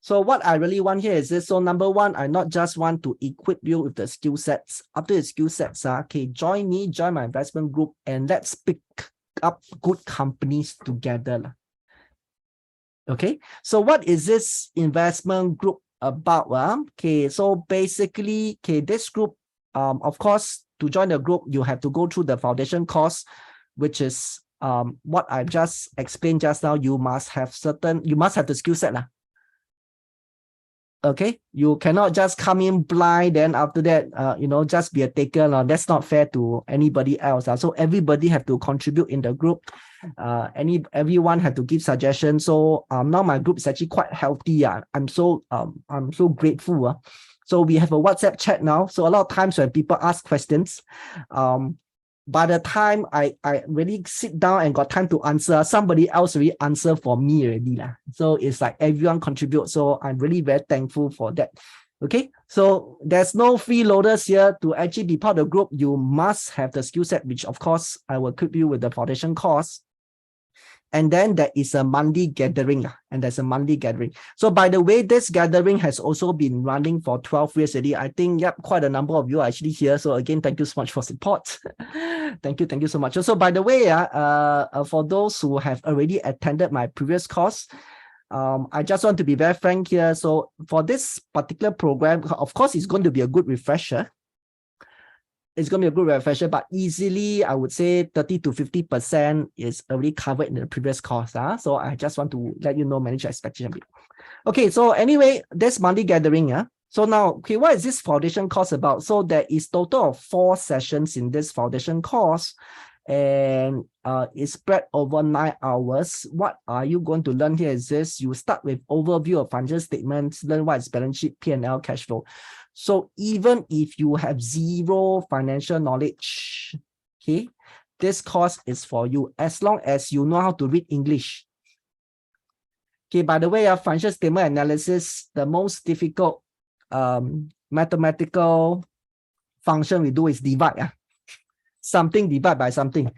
So what I really want here is this. So number one, I not just want to equip you with the skill sets. After the skill sets, okay, join me, join my investment group, and let's pick up good companies together. Okay, so what is this investment group about? Okay, so basically, okay, this group, of course, to join the group, you have to go through the foundation course, which is what I just explained just now. You must have the skill set. Okay, you cannot just come in blind, then after that, just be a taker. That's not fair to anybody else. So everybody have to contribute in the group. Everyone have to give suggestions. So now my group is actually quite healthy. I'm so grateful. So we have a WhatsApp chat now. So a lot of times when people ask questions, by the time I really sit down and got time to answer, somebody else really answer for me already. So it's like everyone contributes. So I'm really very thankful for that. Okay, so there's no freeloaders here. To actually be part of the group, you must have the skill set, which of course I will equip you with the foundation course. And then there is a monthly gathering, So by the way, this gathering has also been running for 12 years already. I think, quite a number of you are actually here. So again, thank you so much for support. Thank you so much. So by the way, for those who have already attended my previous course, I just want to be very frank here. So for this particular program, of course, it's going to be a good refresher. But easily, I would say 30 to 50% is already covered in the previous course. So I just want to let you know, manage your expectation a bit. Okay, so anyway, this monthly gathering. So now, okay, what is this foundation course about? So there is total of 4 sessions in this foundation course, and it's spread over 9 hours. What are you going to learn here is this. You start with overview of financial statements, learn what is balance sheet, P&L, cash flow. So even if you have zero financial knowledge, okay, this course is for you as long as you know how to read English. Okay, by the way, financial statement analysis, the most difficult mathematical function we do is divide. Something divide by something.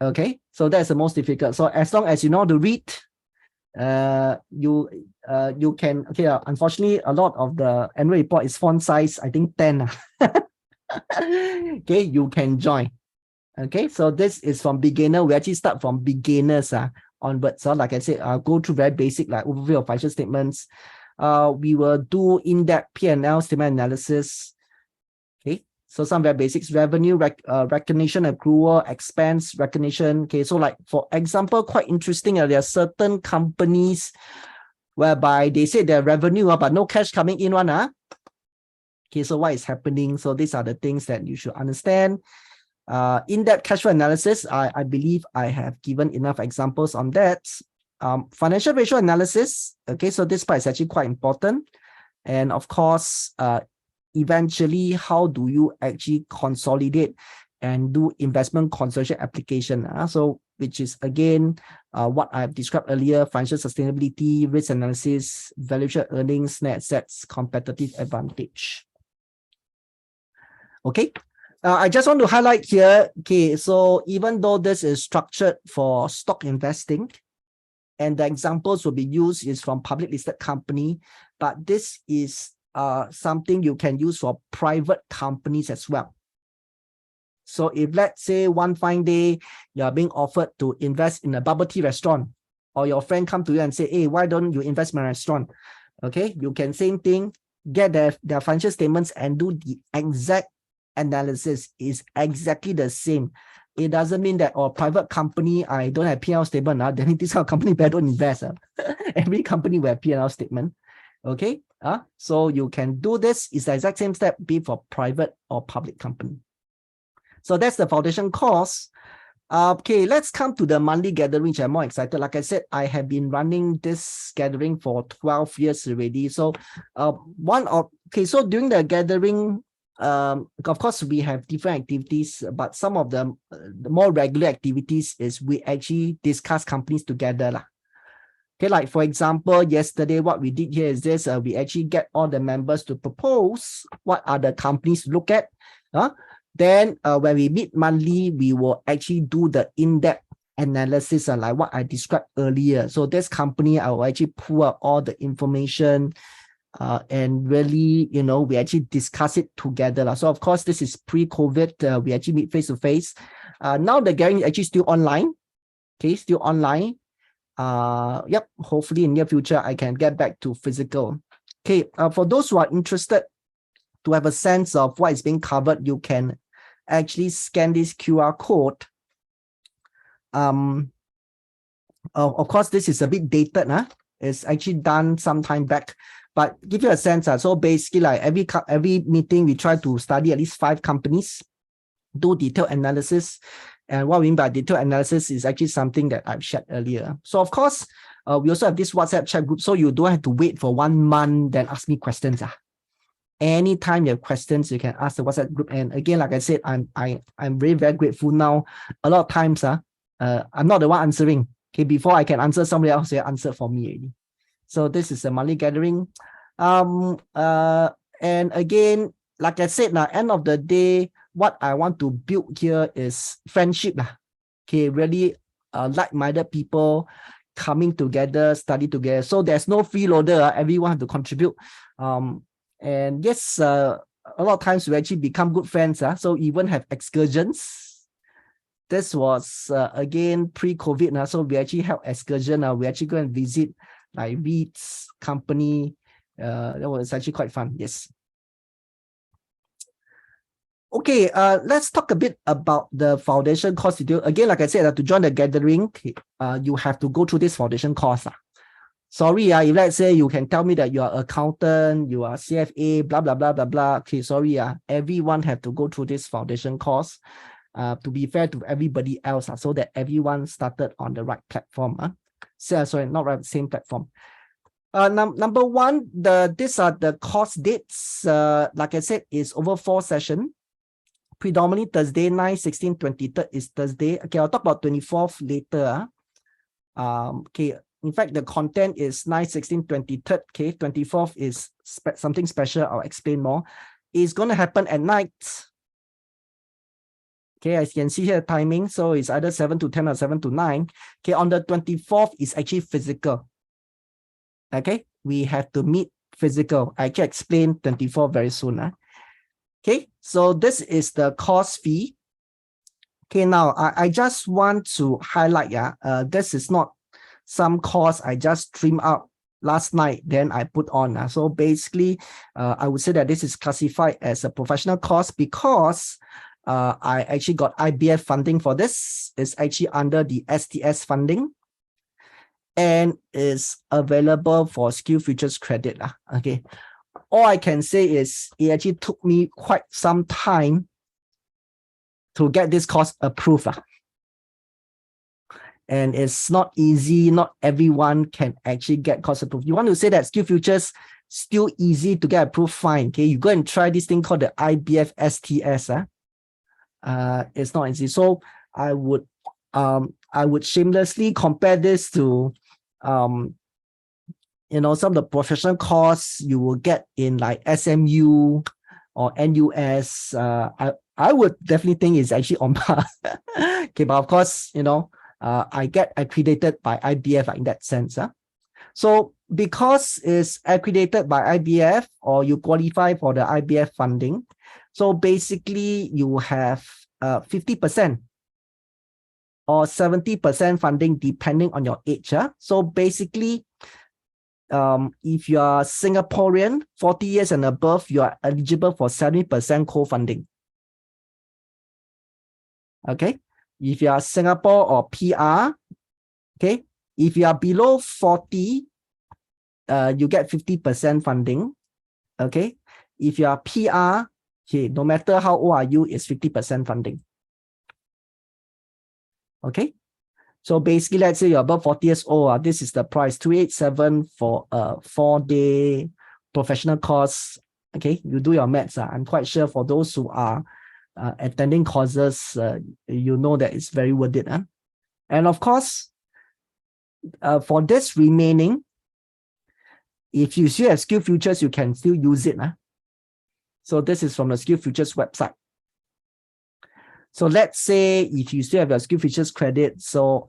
Okay, so that's the most difficult. So as long as you know how to read, you can, okay, unfortunately a lot of the annual report is font size, I think 10. Okay, you can join. Okay, so this is from beginner. We actually start from beginners onwards. So like I said, I'll go through very basic, like overview of financial statements. We will do in-depth P&L statement analysis. Okay, so some very basics: revenue recognition, accrual, expense recognition. Okay, so like for example, quite interesting. There are certain companies whereby they say their revenue, but no cash coming in one. Okay, so what is happening? So these are the things that you should understand. In-depth cash flow analysis, I believe I have given enough examples on that. Financial ratio analysis. Okay, so this part is actually quite important. And of course, eventually, how do you actually consolidate and do investment consolidation application? So which is again what I've described earlier: financial sustainability, risk analysis, valuation earnings, net assets, competitive advantage. Okay, I just want to highlight here. Okay, so even though this is structured for stock investing, and the examples will be used is from public listed company, but this is something you can use for private companies as well. So if let's say one fine day you are being offered to invest in a bubble tea restaurant, or your friend come to you and say, hey, why don't you invest in my restaurant? Okay, you can same thing, get their financial statements and do the exact analysis. Is exactly the same. It doesn't mean that private company, I don't have P&L statement. Then this kind of company better don't invest. Every company will have P&L statement. Okay, so you can do this. It's the exact same step, be for private or public company. So that's the foundation course. Okay, let's come to the monthly gathering, which I'm more excited. Like I said, I have been running this gathering for 12 years already. So so during the gathering, of course, we have different activities, but some of the more regular activities is we actually discuss companies together. Okay, like for example, yesterday, what we did here is this: we actually get all the members to propose what are the companies to look at. Then when we meet monthly, we will actually do the in-depth analysis, like what I described earlier. So this company, I will actually pull out all the information and really, we actually discuss it together. So of course, this is pre-COVID. We actually meet face-to-face. Now the gathering is actually still online. Okay, still online. Yep, hopefully in near future, I can get back to physical. Okay, for those who are interested to have a sense of what is being covered, you can actually scan this QR code. Of course, this is a bit dated. It's actually done some time back, but give you a sense. So basically, like every meeting, we try to study at least 5 companies, do detailed analysis. And what we mean by detailed analysis is actually something that I've shared earlier. So of course, we also have this WhatsApp chat group, so you don't have to wait for 1 month, then ask me questions. Anytime you have questions, you can ask the WhatsApp group. And again, like I said, I'm very, very grateful now. A lot of times, I'm not the one answering. Okay, before I can answer, somebody else will answer for me already. So this is a monthly gathering. And again, like I said, now end of the day, what I want to build here is friendship. Okay, really like-minded people coming together, study together. So there's no freeloader. Everyone have to contribute. And yes, a lot of times we actually become good friends. So even have excursions. This was again pre-COVID. So we actually have excursion. We actually go and visit like REITs company. That was actually quite fun. Yes. Okay, let's talk a bit about the foundation course detail. Again, like I said, to join the gathering, you have to go through this foundation course. Sorry, if let's say you can tell me that you are accountant, you are CFA, blah, blah, blah, blah, blah. Okay, sorry, everyone have to go through this foundation course to be fair to everybody else, so that everyone started on the right platform. Sorry, not right, same platform. Number one, these are the course dates. Like I said, it's over 4 sessions. Predominantly Thursday, 9, 16, 23rd is Thursday. Okay, I'll talk about 24th later. Okay, in fact, the content is 9, 16, 23rd. Okay, 24th is something special. I'll explain more. It's going to happen at night. Okay, as you can see here, timing. So it's either 7 to 10 or 7 to 9. Okay, on the 24th is actually physical. Okay, we have to meet physical. I can explain 24 very soon. Okay, so this is the course fee. Okay, now I just want to highlight, this is not some course I just trimmed out last night, then I put on. So basically, I would say that this is classified as a professional course because I actually got IBF funding for this. It's actually under the STS funding and is available for SkillsFuture credit. Okay. All I can say is it actually took me quite some time to get this course approved. And it's not easy. Not everyone can actually get course approved. You want to say that SkillsFuture still easy to get approved? Fine. Okay, you go and try this thing called the IBF STS. It's not easy. So I would shamelessly compare this to some of the professional course you will get in like SMU or NUS. I would definitely think it's actually on par. Okay, but of course, I get accredited by IBF in that sense. So because it's accredited by IBF or you qualify for the IBF funding, so basically you have 50% or 70% funding depending on your age. So basically, if you are Singaporean, 40 years and above, you are eligible for 70% co-funding. Okay. If you are Singapore or PR, okay. If you are below 40, you get 50% funding. Okay. If you are PR, okay, no matter how old are you, it's 50% funding. Okay. So basically, let's say you're above 40 years old. This is the price, 287 for a 4-day professional course. Okay, you do your maths. I'm quite sure for those who are attending courses, you know that it's very worth it. And of course, for this remaining, if you still have SkillsFuture, you can still use it. So this is from the SkillsFuture website. So let's say if you still have your skill futures credit, so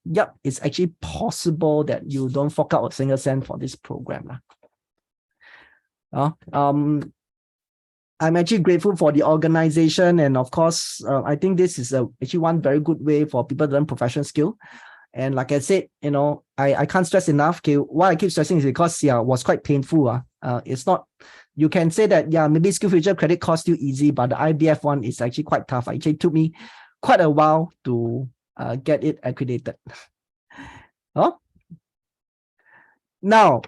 yep, it's actually possible that you don't fork out a single cent for this program. I'm actually grateful for the organization, and of course, I think this is actually one very good way for people to learn professional skill. And like I said, I can't stress enough. Okay, why I keep stressing is because it was quite painful. It's not. You can say that maybe skill future credit cost you easy, but the IBF one is actually quite tough. It actually took me quite a while to get it accredited. Now,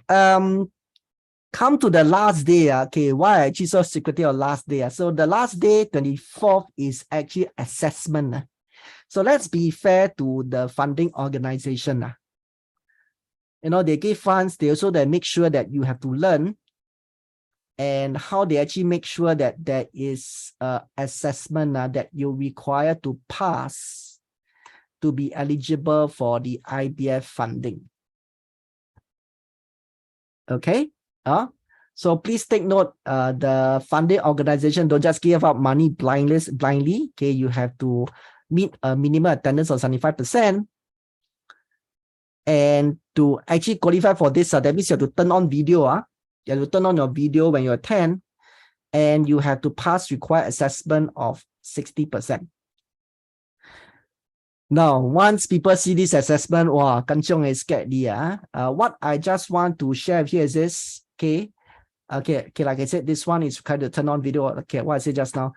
come to the last day. Okay, why I actually so secretive on last day? So the last day, 24th, is actually assessment. So let's be fair to the funding organization. They give funds. They make sure that you have to learn, and how they actually make sure that there is assessment that you require to pass to be eligible for the IBF funding. Okay. So please take note, the funding organization don't just give out money blindly. Okay, you have to meet a minimum attendance of 75%. And to actually qualify for this, that means you have to turn on video. You have to turn on your video when you attend, and you have to pass required assessment of 60%. Now, once people see this assessment, wow, kanchong is scared. What I just want to share here is this. Okay, like I said, this one is kind of turn on video. Okay, what I said just now.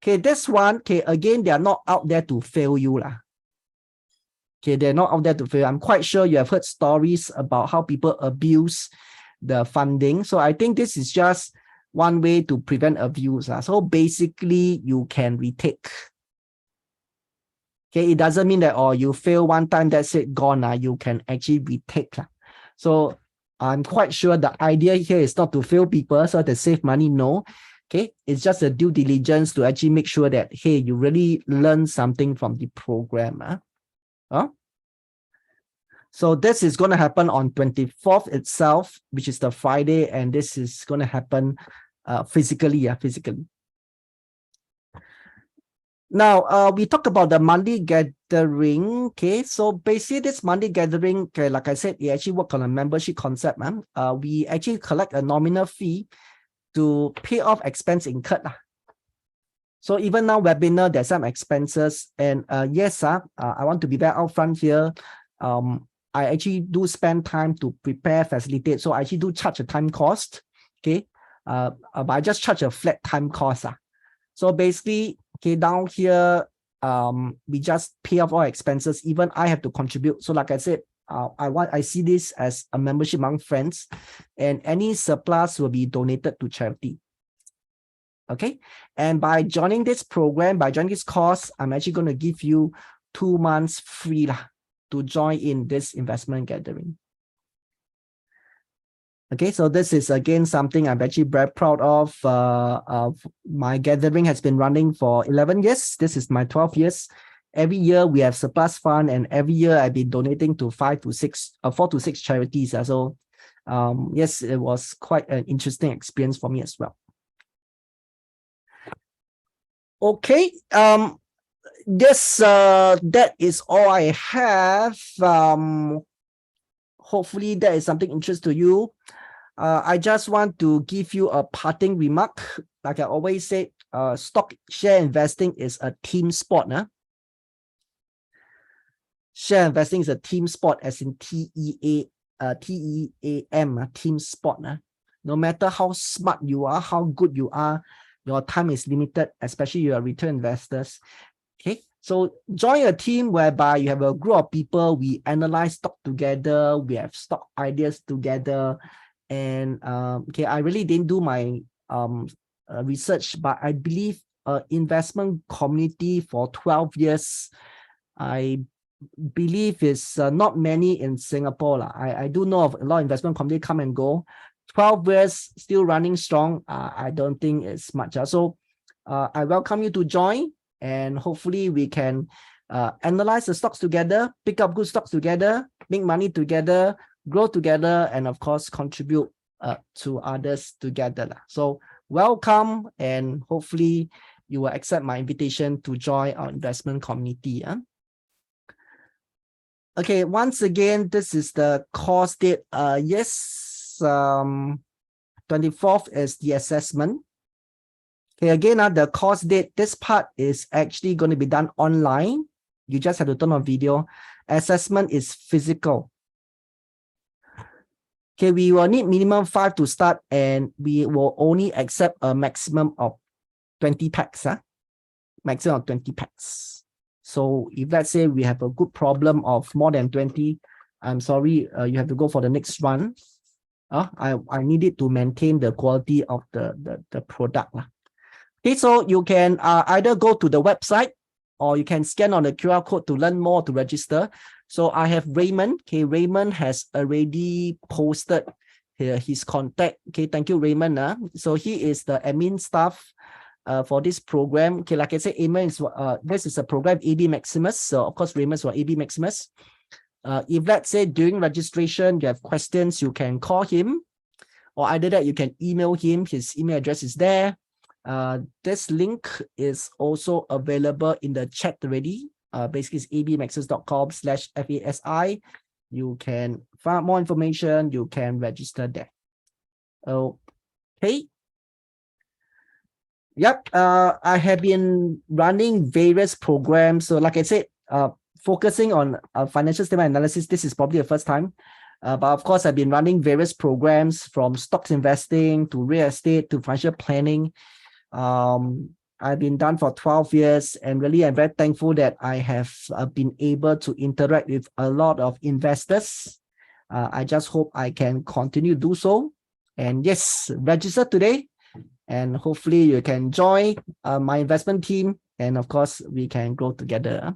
Okay, this one, okay, again, they are not out there to fail you. Okay, they're not out there to fail. I'm quite sure you have heard stories about how people abuse the funding. So I think this is just one way to prevent abuse. So basically, you can retake. Okay, it doesn't mean that you fail one time, that's it, gone. You can actually retake. So I'm quite sure the idea here is not to fail people so to save money. No. Okay, it's just a due diligence to actually make sure that, hey, you really learn something from the program. So this is going to happen on 24th itself, which is the Friday, and this is going to happen physically. Now, we talk about the monthly gathering. Okay, so basically this monthly gathering, okay, like I said, we actually work on a membership concept. We actually collect a nominal fee to pay off expense incurred. So even now, webinar, there's some expenses. And yes, I want to be very upfront here. I actually do spend time to prepare, facilitate. So I actually do charge a time cost. Okay, but I just charge a flat time cost. So basically, okay, down here, we just pay off all expenses. Even I have to contribute. So like I said, I see this as a membership among friends, and any surplus will be donated to charity. Okay, and by joining this program, by joining this course, I'm actually going to give you 2 months free to join in this investment gathering. Okay, so this is again something I'm actually very proud of. My gathering has been running for 11 years. This is my 12 years. Every year we have surplus fund, and every year I've been donating to 4 to 6 charities. So yes, it was quite an interesting experience for me as well. Okay, yes, that is all I have. Hopefully that is something interesting to you. I just want to give you a parting remark. Like I always say, stock share investing is a team sport. Share investing is a team sport, as in T-E-A-M, team sport. No matter how smart you are, how good you are, your time is limited, especially you are retail investors. Okay, so join a team whereby you have a group of people, we analyze stock together, we have stock ideas together. And okay, I really didn't do my research, but I believe investment community for 12 years, I believe is not many in Singapore. I do know of a lot of investment community come and go. 12 years still running strong. I don't think it's much. So I welcome you to join, and hopefully we can analyze the stocks together, pick up good stocks together, make money together, grow together, and of course contribute to others together. So welcome, and hopefully you will accept my invitation to join our investment community. Okay, once again, this is the course date. Yes, 24th is the assessment. Okay, again, the course date, this part is actually going to be done online. You just have to turn on video. Assessment is physical. Okay, we will need minimum 5 to start, and we will only accept a maximum of 20 packs. Maximum of 20 packs. So if let's say we have a good problem of more than 20, I'm sorry, you have to go for the next run. I need it to maintain the quality of the product. Okay, so you can either go to the website or you can scan on the QR code to learn more, to register. So I have Raymond. Okay, Raymond has already posted here his contact. Okay, thank you, Raymond. So he is the admin staff for this program. Okay, like I said, Raymond is this is a program AB Maximus. So of course, Raymond's for AB Maximus. If let's say during registration you have questions, you can call him, or either that you can email him. His email address is there. This link is also available in the chat already. Basically, it's abmaxus.com/FASI. You can find more information. You can register there. Okay. Yep. I have been running various programs. So, like I said, focusing on financial statement analysis, this is probably the first time. But of course, I've been running various programs from stocks investing to real estate to financial planning. I've been done for 12 years, and really I'm very thankful that I have been able to interact with a lot of investors. I just hope I can continue to do so. And yes, register today, and hopefully you can join my investment team, and of course we can grow together.